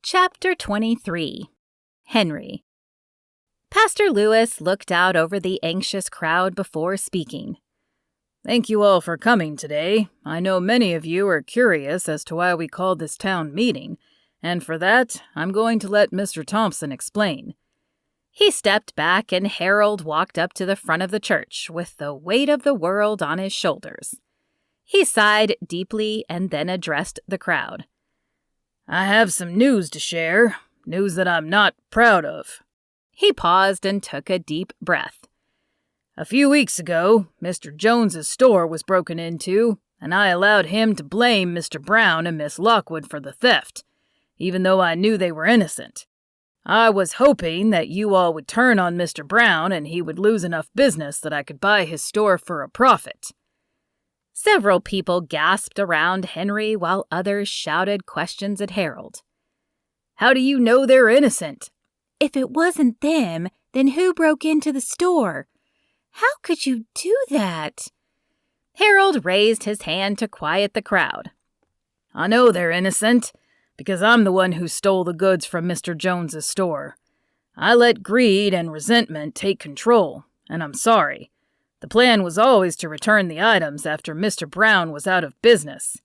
Chapter 23. Henry. Pastor Lewis looked out over the anxious crowd before speaking. Thank you all for coming today. I know many of you are curious as to why we called this town meeting, and for that, I'm going to let Mr. Thompson explain. He stepped back and Harold walked up to the front of the church with the weight of the world on his shoulders. He sighed deeply and then addressed the crowd. I have some news to share, news that I'm not proud of. He paused and took a deep breath. A few weeks ago, Mr. Jones's store was broken into, and I allowed him to blame Mr. Brown and Miss Lockwood for the theft, even though I knew they were innocent. I was hoping that you all would turn on Mr. Brown and he would lose enough business that I could buy his store for a profit. Several people gasped around Henry while others shouted questions at Harold. How do you know they're innocent? If it wasn't them, then who broke into the store? How could you do that? Harold raised his hand to quiet the crowd. I know they're innocent, because I'm the one who stole the goods from Mr. Jones's store. I let greed and resentment take control, and I'm sorry. The plan was always to return the items after Mr. Brown was out of business.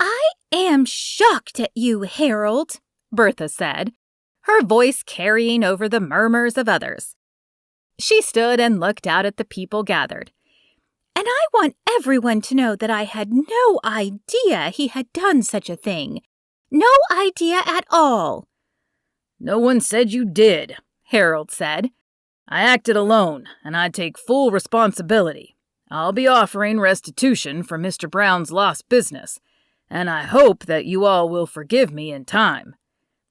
I am shocked at you, Harold, Bertha said, her voice carrying over the murmurs of others. She stood and looked out at the people gathered. And I want everyone to know that I had no idea he had done such a thing. No idea at all. No one said you did, Harold said. I acted alone, and I take full responsibility. I'll be offering restitution for Mr. Brown's lost business, and I hope that you all will forgive me in time.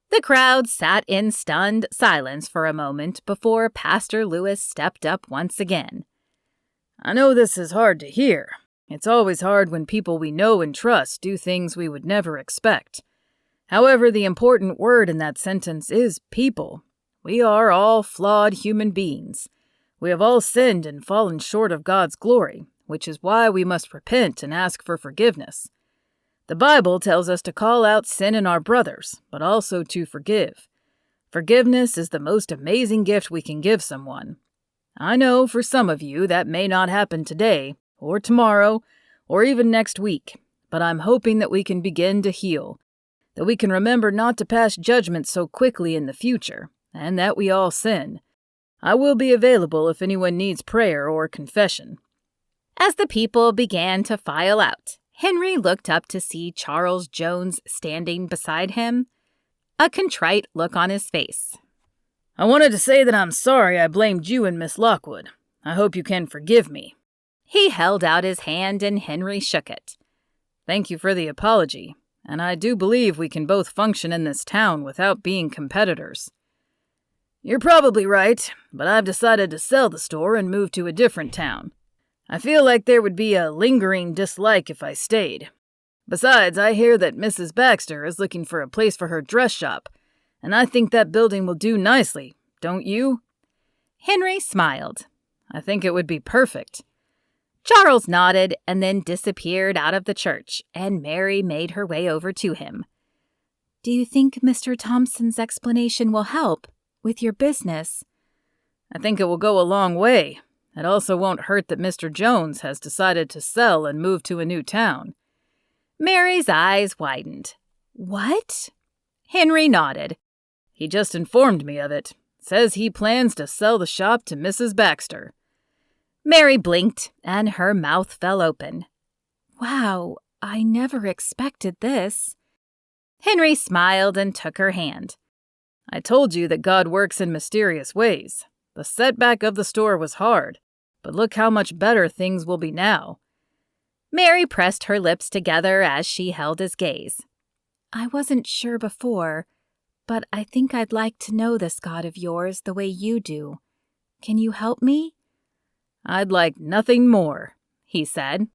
The crowd sat in stunned silence for a moment before Pastor Lewis stepped up once again. I know this is hard to hear. It's always hard when people we know and trust do things we would never expect. However, the important word in that sentence is people. We are all flawed human beings. We have all sinned and fallen short of God's glory, which is why we must repent and ask for forgiveness. The Bible tells us to call out sin in our brothers, but also to forgive. Forgiveness is the most amazing gift we can give someone. I know for some of you that may not happen today, or tomorrow, or even next week, but I'm hoping that we can begin to heal, that we can remember not to pass judgment so quickly in the future, and that we all sin. I will be available if anyone needs prayer or confession. As the people began to file out, Henry looked up to see Charles Jones standing beside him, a contrite look on his face. I wanted to say that I'm sorry I blamed you and Miss Lockwood. I hope you can forgive me. He held out his hand and Henry shook it. Thank you for the apology, and I do believe we can both function in this town without being competitors. You're probably right, but I've decided to sell the store and move to a different town. I feel like there would be a lingering dislike if I stayed. Besides, I hear that Mrs. Baxter is looking for a place for her dress shop, and I think that building will do nicely, don't you? Henry smiled. I think it would be perfect. Charles nodded and then disappeared out of the church, and Mary made her way over to him. Do you think Mr. Thompson's explanation will help with your business? I think it will go a long way. It also won't hurt that Mr. Jones has decided to sell and move to a new town. Mary's eyes widened. What? Henry nodded. He just informed me of it. Says he plans to sell the shop to Mrs. Baxter. Mary blinked, and her mouth fell open. Wow, I never expected this. Henry smiled and took her hand. I told you that God works in mysterious ways. The setback of the store was hard, but look how much better things will be now. Mary pressed her lips together as she held his gaze. I wasn't sure before, but I think I'd like to know this God of yours the way you do. Can you help me? I'd like nothing more, he said.